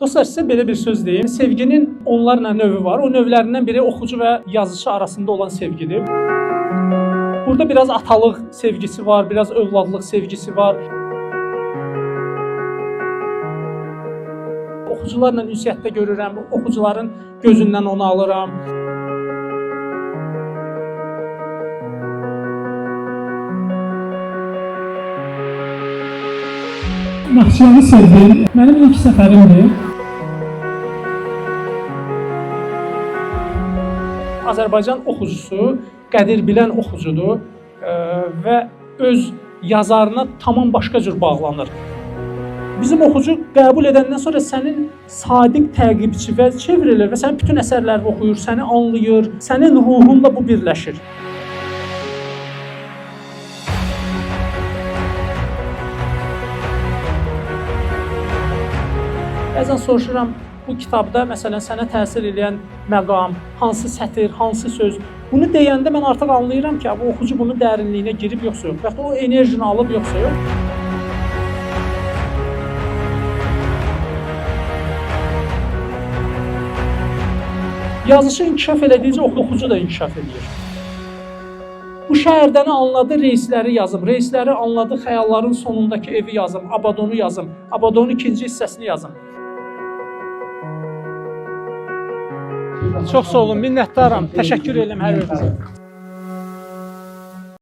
Dostlar, sizə belə bir söz deyim. Sevginin onlarla növü var. O növlərindən biri oxucu və yazıcı arasında olan sevgidir. Burada biraz atalıq sevgisi var, biraz övladlıq sevgisi var. Oxucularla ünsiyyətdə görürəm, oxucuların gözündən onu alıram. Naxçıvanı sevdim. Mənim ilk səfərimdir. Azərbaycan oxucusu qədir bilən oxucudur və öz yazarına tamam başqa cür bağlanır. Bizim oxucu qəbul edəndən sonra sənin sadiq təqibçi və çevrilir və sənin bütün əsərlərini oxuyur, səni anlayır, sənin ruhunla bu birləşir. Bəzən soruşuram, bu kitabda məsələn sənə təsir edən məqam, hansı sətir, hansı söz. Bunu deyəndə mən artıq anlayıram ki, bu oxucu bunun dərinliyinə girib yoxsa yox, və o enerjini alıb yoxsa yox. Yazışı inkişaf elədikcə oxucu da inkişaf edir. Bu şəhərdəni anladı, reysləri yazım, reysləri anladı, xəyalların sonundakı evi yazım, Abadonu yazım, Abadonun ikinci hissəsini yazım. Çox sağ olun, minnətdaram, təşəkkür edirəm hər birinizə.